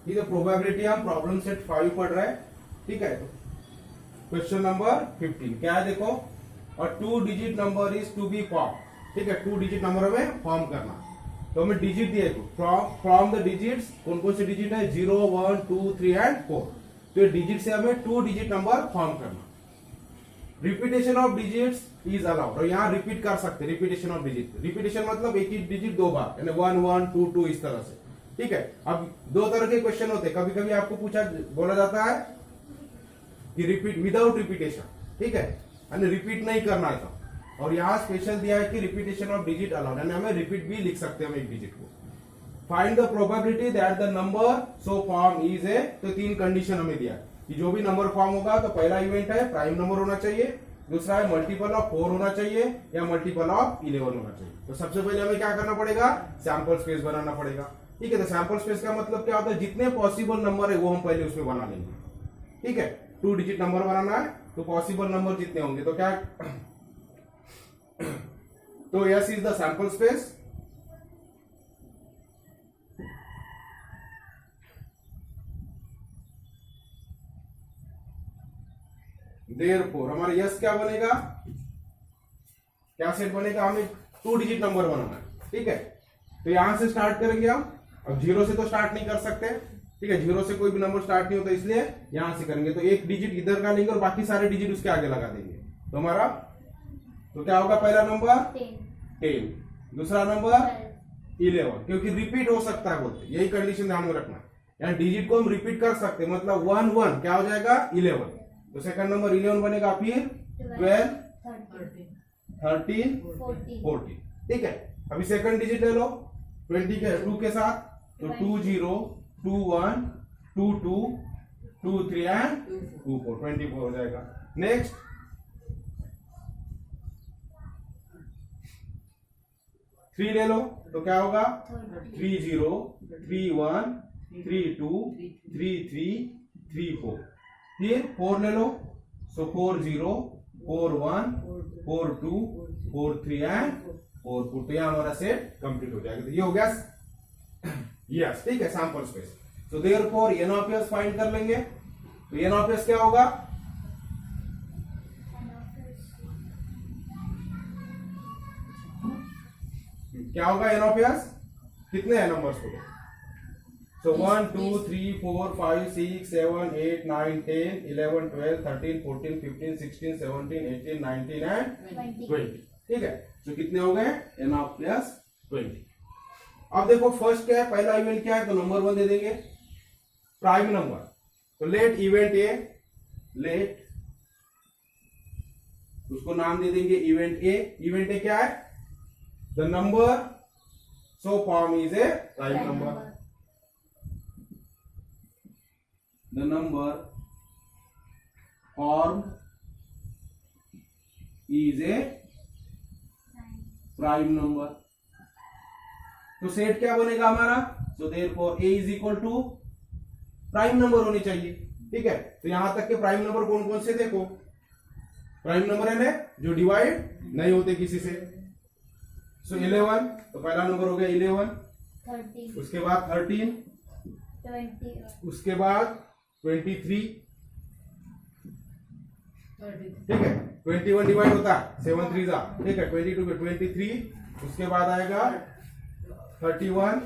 ठीक है, प्रोबेबिलिटी हम प्रॉब्लम सेट 5 पढ़ रहे हैं। ठीक है, तो क्वेश्चन नंबर 15 क्या है देखो, और 2 digit number is to be form. ठीक है, 2 डिजिट नंबर हमें फॉर्म करना, तो हमें डिजिट दिए फ्रॉम द डिजिट्स, कौन कौन से डिजिट है 0 1 2 3 एंड 4। तो ये डिजिट से हमें 2 डिजिट नंबर फॉर्म करना। Repetition of digits is allowed, और यहाँ रिपीट कर सकते, रिपीटेशन ऑफ डिजिट, रिपीटेशन मतलब एक ही डिजिट 2 बार, यानी 1 1 2 2 इस तरह से। ठीक है, अब 2 तरह के क्वेश्चन होते हैं, कभी कभी आपको बोला जाता है कि रिपीट विदाउट रिपीटेशन। ठीक है, यानी रिपीट नहीं करना है, और यहाँ स्पेशल दिया है कि रिपीटेशन ऑफ डिजिट अलाउड, यानी हमें रिपीट भी लिख सकते हैं हम एक डिजिट को। Find the probability that the number so form is a, तो 3 कंडीशन हमें दिया है कि जो भी नंबर फॉर्म होगा, तो पहला इवेंट है प्राइम नंबर होना चाहिए, दूसरा है मल्टीपल ऑफ 4 होना चाहिए, या मल्टीपल ऑफ 11 होना चाहिए। तो सबसे पहले हमें क्या करना पड़ेगा, सैंपल स्पेस बनाना पड़ेगा। ठीक है, तो सैंपल स्पेस का मतलब क्या होता है, जितने पॉसिबल नंबर है वो हम पहले उसमें बना लेंगे। ठीक है, 2 डिजिट नंबर बनाना है, तो पॉसिबल नंबर जितने होंगे, तो क्या तो yes is the sample space. Therefore हमारा यस क्या बनेगा, क्या सेट बनेगा, हमें 2 डिजिट नंबर बनाना है। ठीक है, तो यहां से स्टार्ट करेंगे हम, अब 0 से तो स्टार्ट नहीं कर सकते। ठीक है, 0 से कोई भी नंबर स्टार्ट नहीं होता, इसलिए यहां से करेंगे, तो एक डिजिट इधर का लेंगे और बाकी सारे डिजिट उसके आगे लगा देंगे। तो हमारा तो क्या होगा, पहला नंबर 10, दूसरा नंबर 11, क्योंकि रिपीट हो सकता है बोलते, यही कंडीशन ध्यान में रखना। यानी डिजिट को हम रिपीट कर सकते हैं, मतलब 1 1 क्या हो जाएगा 11, तो सेकंड नंबर 11 बनेगा, फिर 12 13 14। ठीक है, अभी सेकंड डिजिट ले लो 20 के 2 के साथ, तो 2 0 2 1 2 2 2 3 एंड 2 4, 24 हो जाएगा। नेक्स्ट 3 ले लो, तो क्या होगा 3 0 3 1 3 2 3 3 3 4। फिर 4 ले लो, सो 4 0 4 1 4 2 4 3 एंड 4 4। तो यह हमारा सेट कंप्लीट हो जाएगा। तो ये हो गया यस। ठीक है, sample space. So therefore N of S find कर लेंगे, तो एन ऑफ एस क्या होगा, क्या होगा एन ऑफ एस, कितने हैं नंबर्स को, so 1 2 3 4 5 6 7 8 9 10 11 12 13 14 15 16 17 18 19 एंड 20। ठीक है, तो कितने हो गए एन ऑफ प्लस 20। अब देखो फर्स्ट क्या है, पहला इवेंट क्या है, तो नंबर 1 दे देंगे प्राइम नंबर, तो लेट इवेंट ए, लेट उसको नाम दे देंगे इवेंट ए। इवेंट ए क्या है, the number so form is a prime number, the number form is a prime number। तो सेट क्या बनेगा हमारा, so therefore a is equal to prime number होनी चाहिए। ठीक है, तो यहां तक के प्राइम नंबर कौन कौन से, देखो प्राइम नंबर है जो डिवाइड नहीं होते किसी से, सो 11, तो पहला नंबर हो गया 11, 13, उसके बाद 13 20, उसके बाद 23। ठीक है, 21 डिवाइड होता है 7 3 जा। ठीक है, 22 पे 23, उसके बाद आएगा 31,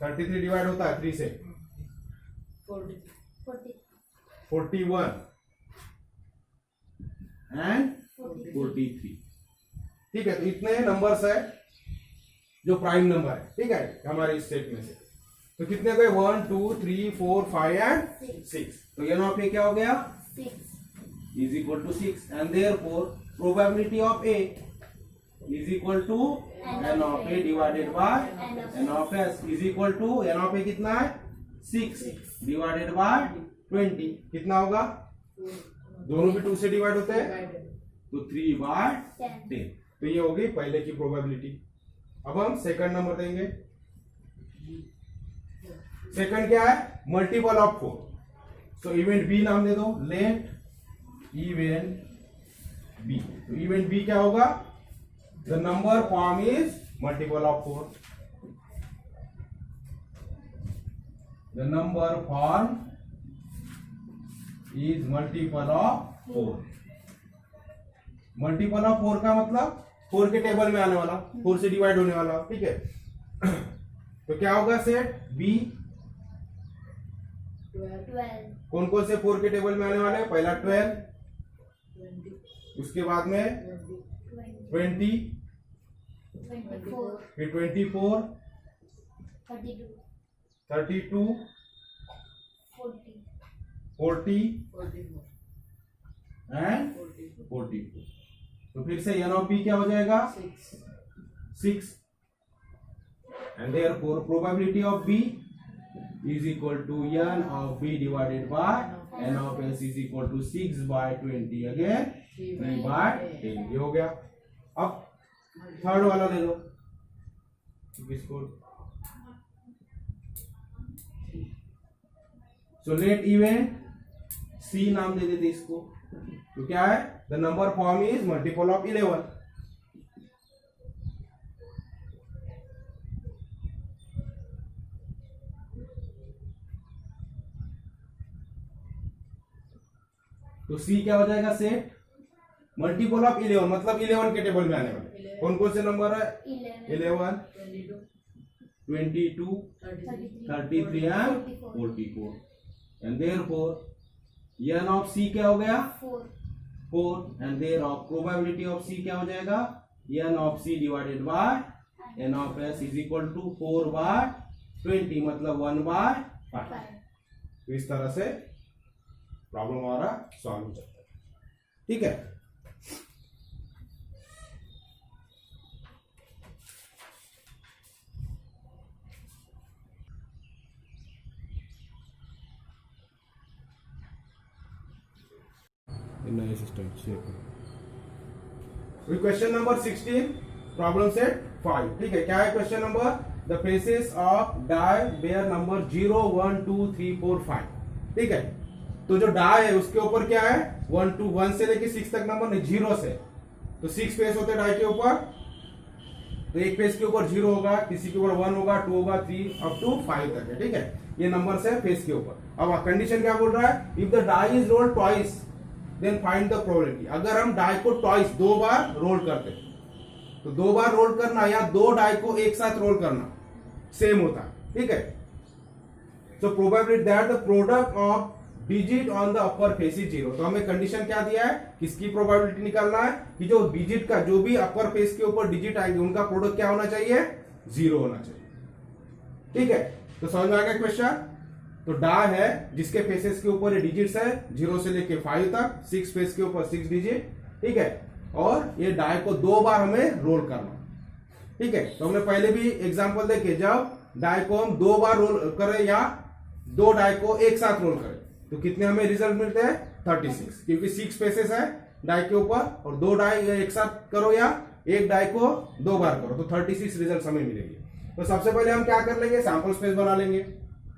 33 डिवाइड होता है 3 से 41 एंड 43। ठीक है, तो इतने नंबर्स है जो प्राइम नंबर है। ठीक है, हमारे इस सेट में से तो कितने गए 1 2 3 4 5 एंड 6। तो ये ना क्या हो गया 6 is equal to 6, and therefore probability of A is equal to N of A divided by N of S is equal to N of A कितना है 6 डिवाइडेड बाय 20। कितना होगा, दोनों भी 2 से डिवाइड होते हैं, तो 3 बाय 10। तो ये होगी पहले की प्रोबेबिलिटी। अब हम सेकंड नंबर देंगे। सेकंड क्या है, multiple of 4। So event B नाम दे दो, लेट इवेंट बी। तो इवेंट बी क्या होगा, the number form is multiple of 4। The number form is multiple of 4। Multiple of 4 का मतलब 4 के टेबल में आने वाला, 4 से डिवाइड होने वाला, ठीक है। तो क्या होगा सेट बी 12 कौन कौन से 4 के टेबल में आने वाले हैं? पहला 12, 20 उसके बाद में 20, 24 फिर 24, 32 32, 40 40 44 एंड 42। तो फिर से एन ऑफ बी क्या हो जाएगा? 6 and therefore probability of B is equal to n of b divided by n of s is equal to 6 by 20 again 3 by 10। ये हो गया। अब थर्ड वाला ले लो इसको। सो लेट इवेंट सी नाम दे देते इसको। तो क्या है? The number form is multiple of 11। तो सी क्या हो जाएगा? सेट मल्टीपल ऑफ 11 मतलब 11 के टेबल में आने वाले कौन कौन से नंबर है? 11, 22, 33 and 44। And therefore N of C क्या हो गया? 4 and there of probability of C क्या हो जाएगा? N of C divided by N of S is equal to 4 by 20 मतलब 1 बाय 5। तो इस तरह से प्रॉब्लम हमारा सॉल्व हो जाता है, ठीक है। नए system question number 16 problem set 5, ठीक है। क्या है question number? The faces of die bear number 0, 1, 2, 3, 4, 5, ठीक है। तो जो डाई है उसके ऊपर क्या है? 1 से लेके 6 तक नंबर नहीं, 0 से। तो 6 फेस होते हैं डाई के ऊपर, तो एक फेस के ऊपर 0 होगा, किसी के ऊपर 1 होगा, 2 होगा, 3 अप टू 5 तक है, ठीक है। ये नंबर है फेस के ऊपर। अब कंडीशन क्या बोल रहा है? If the die is rolled twice then find the probability. अगर हम डाई को ट्वाइस 2 बार रोल करते तो 2 बार रोल करना या 2 डाई को एक साथ रोल करना सेम होता है, ठीक है। So probability that the product of digit on the upper face is 0। तो हमें कंडीशन क्या दिया है? किसकी प्रोबेबिलिटी निकालना है कि जो डिजिट का जो भी अपर फेस के ऊपर डिजिट आएंगे उनका प्रोडक्ट क्या होना चाहिए? 0 होना चाहिए, ठीक है। तो समझ में आ गया क्वेश्चन? तो डा है जिसके फेसेस के ऊपर ये डिजिट्स है 0 से लेके 5 तक, 6 फेस के ऊपर 6 डिजिट, ठीक है। और ये डाई को 2 बार हमें रोल करना, ठीक है। तो हमने पहले भी एग्जांपल देखे, जब डाई को हम 2 बार रोल करें या 2 डाई को एक साथ रोल करें तो कितने हमें रिजल्ट मिलते हैं? 36, क्योंकि 6 फेसेस है डाई के ऊपर और 2 डाई एक साथ करो या एक डाई को 2 बार करो तो 36 रिजल्ट हमें मिलेंगे। तो सबसे पहले हम क्या कर लेंगे? सैंपल स्पेस बना लेंगे,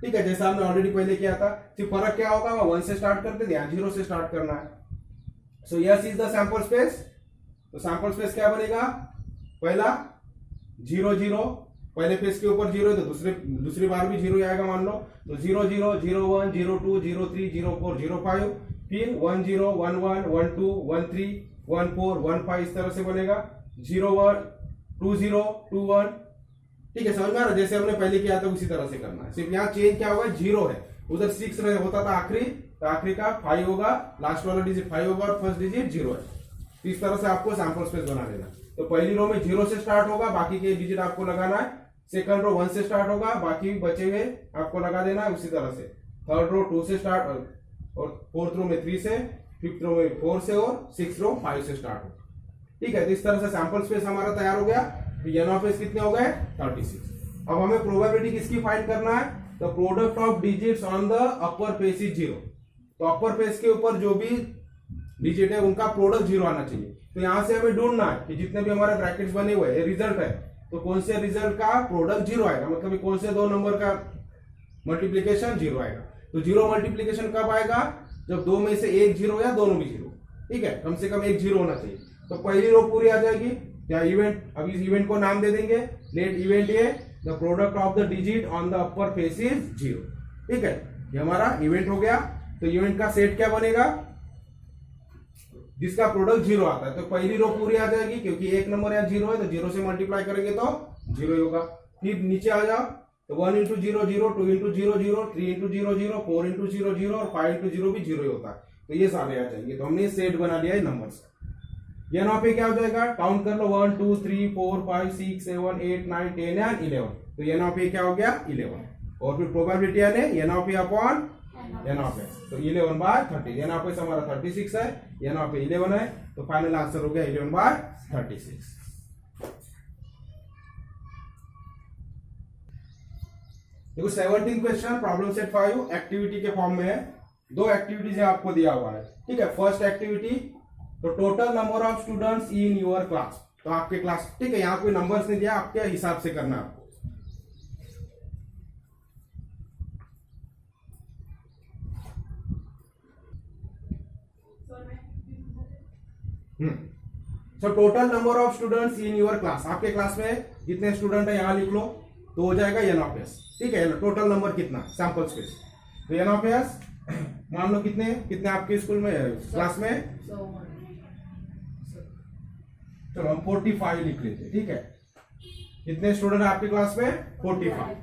ठीक है, जैसा हमने ऑलरेडी पहले किया था। सिर्फ फर्क क्या होगा? 1 से स्टार्ट करते थे, 0 से स्टार्ट करना है। So yes is the sample space. तो सैंपल स्पेस क्या बनेगा? पहला 0 0, पहले फेस के ऊपर 0 है तो दूसरी बार भी 0 आएगा मान लो। तो 0 0, 0 1, 0 2, 0 3, 0 4, 0 5, फिर 1 0, 1 1, 1 2, 1 3, 1 4, 1 5 इस तरह से बनेगा। 0 1, 2 0, 2 1, ठीक है। समझ में आ रहा? जैसे हमने पहले किया था उसी तरह से करना है। सिर्फ यहाँ चेंज क्या होगा? 0 है, उधर 6 होता था आखिरी, तो आखिरी का 5 होगा, लास्ट वाला डिजिट 5 होगा और फर्स्ट डिजिट 0 है। तो इस तरह से आपको सैंपल स्पेस बना लेना। तो पहली रो में 0 से स्टार्ट होगा, बाकी के डिजिट आपको लगाना है। सेकंड रो 1 से स्टार्ट होगा, बाकी बचे हुए आपको लगा देना है उसी तरह से। थर्ड रो 2 से स्टार्ट और फोर्थ रो में 3 से, फिफ्थ रो में 4 से और सिक्स रो 5 से स्टार्ट होगा, ठीक है। तो इस तरह से सैंपल स्पेस हमारा तैयार हो गया। एन ऑफ एस कितने हो गए? 36। अब हमें प्रोबेबिलिटी किसकी फाइंड करना है? The product of digits on the upper face is 0। तो अपर फेस के ऊपर जो भी डिजिट है उनका प्रोडक्ट 0 आना चाहिए। तो यहां से हमें ढूंढना है कि जितने भी हमारे ब्रैकेट्स बने हुए हैं रिजल्ट है, तो कौन से रिजल्ट का प्रोडक्ट 0 आएगा, मतलब कौन से 2 नंबर का मल्टीप्लीकेशन 0 आएगा। तो 0 मल्टीप्लीकेशन कब आएगा? जब 2 में से एक 0 या दोनों भी 0, ठीक है। कम से कम एक 0 होना चाहिए। तो पहली रो पूरी आ जाएगी। क्या इवेंट? अब इस इवेंट को नाम दे देंगे let event A the product of the digit on the upper face is 0। ठीक है, ये हमारा इवेंट हो गया। तो इवेंट का सेट क्या बनेगा, जिसका प्रोडक्ट 0 आता है। तो पहली रो पूरी आ जाएगी क्योंकि एक नंबर यहाँ 0 है, तो 0 से मल्टीप्लाई करेंगे तो 0 होगा। फिर नीचे आ जाओ तो 1 इंटू 0 0, 2 इंटू 0 0, 3 इंटू 0 0, 4 इंटू 0 0 और 5 इंटू 0 भी 0 होता है। तो ये सारे आ जाएंगे। तो हमने सेट बना लिया है नंबर्स का। यहाँ पे क्या हो जाएगा, काउंट कर लो 1 2 3 4 5 6 7 8 9 10 एंड 11। तो यहाँ पे क्या हो गया 11। और फिर प्रोबेबिलिटी यानी यहाँ पे अपॉन यहाँ पे, तो 11 बाय 30। यहाँ पे हमारा 36 है, यहाँ पे 11 है, तो फाइनल आंसर हो गया 11 बाय 36। देखो 17 क्वेश्चन प्रॉब्लम सेट 5 एक्टिविटी के फॉर्म में है। 2 एक्टिविटीज आपको दिया हुआ है, ठीक है। फर्स्ट एक्टिविटी, तो total number of students in your class, तो आपके क्लास, ठीक है, यहाँ कोई नंबर्स नहीं दिया, आपके हिसाब से करना है आपको। So total number of students in your class, आपके क्लास में जितने स्टूडेंट है यहां लिख लो, तो हो जाएगा एन ऑफ एस, ठीक है। टोटल नंबर कितना, सैंपल स्पेस, तो एन ऑफ एस मान लो कितने आपके स्कूल में क्लास में, चलो हम 45 लिख लेते, ठीक है। कितने स्टूडेंट है आपके क्लास में 45,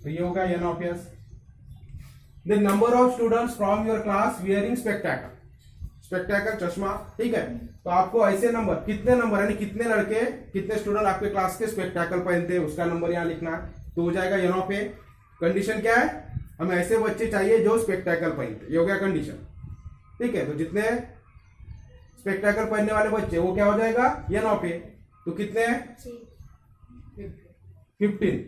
तो ये होगा N of S. The number of students from your class wearing spectacle, spectacle चश्मा, ठीक है। तो आपको ऐसे नंबर, कितने नंबर यानी कितने लड़के, कितने स्टूडेंट आपके क्लास के स्पेक्टैकल पहनते हैं, उसका नंबर यहाँ लिखना है, तो हो जाएगा एन ऑफ ए। कंडीशन क्या है, हमें ऐसे बच्चे चाहिए जो स्पेक्टैकल पहनते, ये हो गया कंडीशन, ठीक है। तो जितने स्पेक्टैकल पहनने वाले बच्चे वो क्या हो जाएगा एन ऑफ ए। तो कितने हैं 15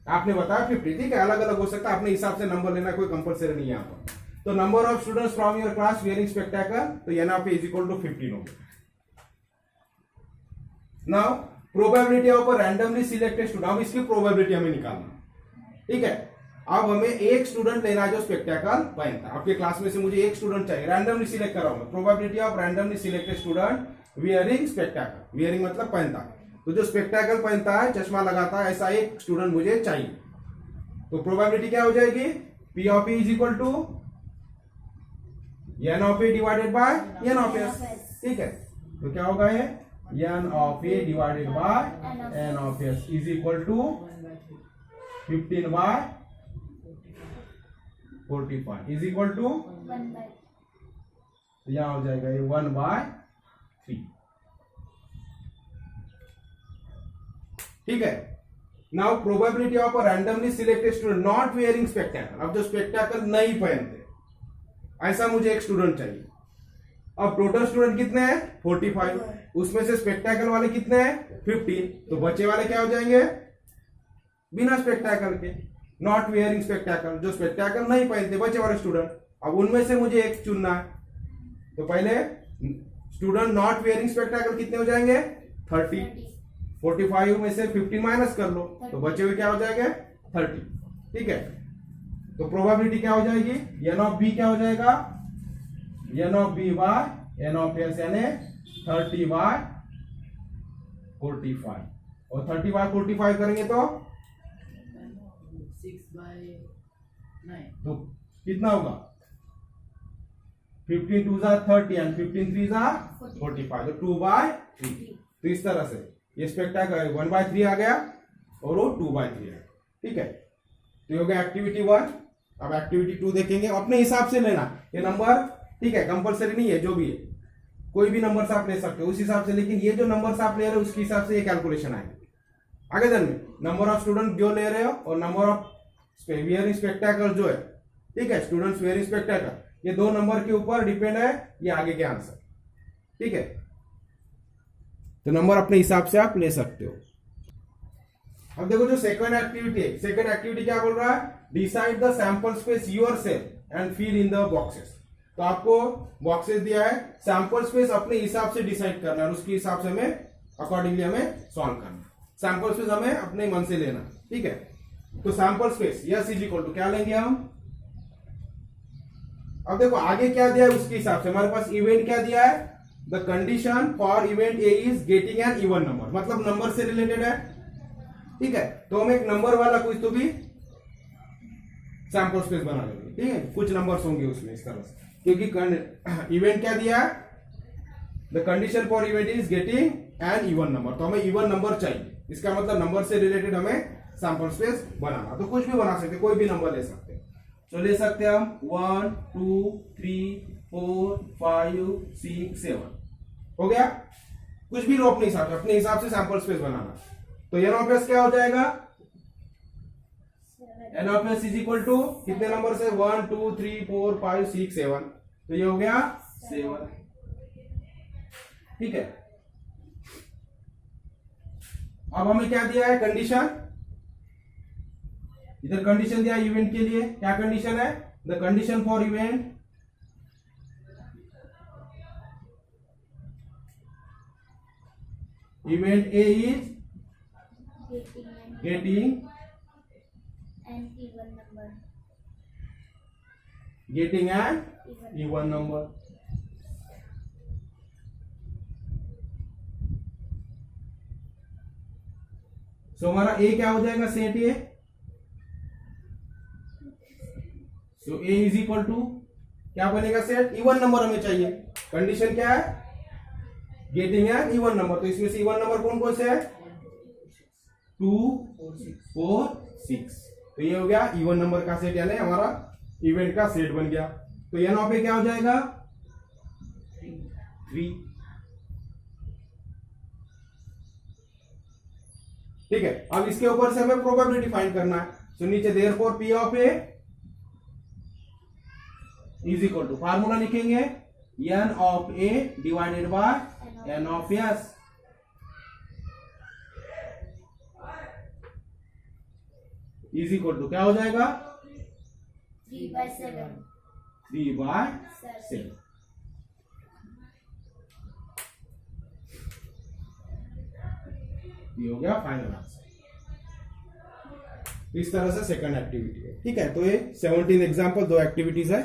आपने बताया 50, ठीक है। अलग अलग हो सकता है, अपने हिसाब से नंबर लेना, कोई कंपलसरी नहीं है यहाँ पर। तो number of students from your class wearing spectacle, तो N of A is equal to 15 हो गया। Now probability of a randomly selected student, अब इसकी प्रोबेबिलिटी हमें निकालना, ठीक है। अब हमें एक स्टूडेंट लेना है जो स्पेक्टैकल पहनता है। आपके क्लास में से मुझे एक स्टूडेंट चाहिए, रैंडमली सिलेक्ट कर रहा हूं। Probability of randomly selected student wearing spectacle, wearing मतलब पहनता है, तो जो स्पेक्टैकल पहनता है, चश्मा लगाता है, ऐसा एक स्टूडेंट मुझे चाहिए। तो प्रोबेबिलिटी क्या हो जाएगी, P of E is equal to N of A divided by N of S, ठीक है। तो क्या होगा ये N of A divided by N of S is equal to 15 by 45 is equal to, यहां हो जाएगा ये 1/3, ठीक है। Now probability of a randomly selected student not wearing spectacle, अब जो स्पेक्टैकल नहीं पहनते, ऐसा मुझे एक स्टूडेंट चाहिए। अब टोटल स्टूडेंट कितने हैं 45, उसमें से स्पेक्टैकल वाले कितने हैं 15, तो बच्चे वाले क्या हो जाएंगे बिना स्पेक्टैकल के, नॉट वेयरिंग स्पेक्टैकल, जो स्पेक्टैकल नहीं पहनते बच्चे वाले स्टूडेंट। अब उनमें से मुझे एक चुनना है, तो पहले स्टूडेंट नॉट वेयरिंग स्पेक्टैकल कितने हो जाएंगे 30, 45 में से 15 माइनस कर लो, तो बचे हुए क्या हो जाएंगे 30, ठीक है। तो प्रोबेबिलिटी क्या हो जाएगी, एन ऑफ बी क्या हो जाएगा, N of B by N of S यानी 30 बाय 45, और 30 बाय 45 करेंगे तो 6/9, तो कितना होगा 15 2 जा 30 एंड 15 3 जा 45, तो 2/3। तो इस तरह से ये स्पेक्टैकल 1/3 आ गया और वो 2/3 है, ठीक है। तो ये हो गया एक्टिविटी 1। अब एक्टिविटी 2 देखेंगे, अपने हिसाब से लेना ये नंबर, ठीक है, कंपलसरी नहीं है, जो भी है कोई भी नंबर आप ले सकते हो उस हिसाब से, लेकिन ये जो नंबर आप ले रहे हो उसके हिसाब से ये कैलकुलेशन आएगी। आगे दिन में नंबर ऑफ स्टूडेंट जो ले रहे हो और नंबर ऑफ वियरिंग स्पेक्टैकल जो है, ठीक है, स्टूडेंट्स वियरिंग स्पेक्टैकल, ये दो नंबर के ऊपर डिपेंड है ये आगे के आंसर, ठीक है। तो नंबर अपने हिसाब से आप ले सकते हो। अब देखो जो सेकंड एक्टिविटी है, सेकंड एक्टिविटी क्या बोल रहा है, decide the sample space yourself and fill in the boxes. तो आपको बॉक्सेस दिया है, सैंपल स्पेस अपने हिसाब से डिसाइड करना है, उसके हिसाब से हमें अकॉर्डिंगली हमें सॉल्व करना है। सैंपल स्पेस हमें अपने मन से लेना, ठीक है। तो sample space S is equal to क्या लेंगे हम, अब देखो आगे क्या दिया है उसके हिसाब से, हमारे पास इवेंट क्या दिया है, the condition for event A is getting an even number, मतलब नंबर से रिलेटेड है, ठीक है, तो हम एक नंबर वाला कुछ तो भी सैंपल स्पेस बना लेंगे। ठीक है, कुछ नंबर्स होंगे उसमें इस तरह से, क्योंकि इवेंट क्या दिया है, the condition for event is getting an even number, तो हमें इवन नंबर चाहिए। इसका मतलब नंबर से रिलेटेड हमें सैंपल स्पेस बनाना, तो कुछ भी बना सकते, कोई भी नंबर ले सकते हैं। तो ले सकते हैं हम 1 2 3 4 5 6 7, हो गया। कुछ भी रो अपने हिसाब से सैंपल स्पेस बनाना। तो एन ऑफ एस क्या हो जाएगा, N of S is equal to कितने नंबर से 1 2 3 4 5 6 7, तो ये हो गया 7। ठीक है, अब हमें क्या दिया है कंडीशन, इधर कंडीशन दिया इवेंट के लिए, क्या कंडीशन है, the condition for event event A is getting an even number. Getting an even number. So हमारा ए क्या हो जाएगा, set A, so A is equal to क्या बनेगा, सेट इवन नंबर हमें चाहिए। कंडीशन क्या है, गेटिंग एन इवन नंबर, तो इसमें से इवन नंबर कौन कौन से है, 2 4 6, तो ये हो गया इवन नंबर का सेट, यानी हमारा इवेंट का सेट बन गया। तो एन ऑफ ए क्या हो जाएगा 3। ठीक है, अब इसके ऊपर से हमें प्रोबेबिलिटी फाइंड करना है। तो नीचे therefore P of A is equal to, formula लिखेंगे N of A divided by N of S, is equal to क्या हो जाएगा 3/7. 3/7। ये हो गया फाइनल आंसर। इस तरह से सेकंड एक्टिविटी है। ठीक है, तो ये 17 एग्जाम्पल, 2 एक्टिविटीज है।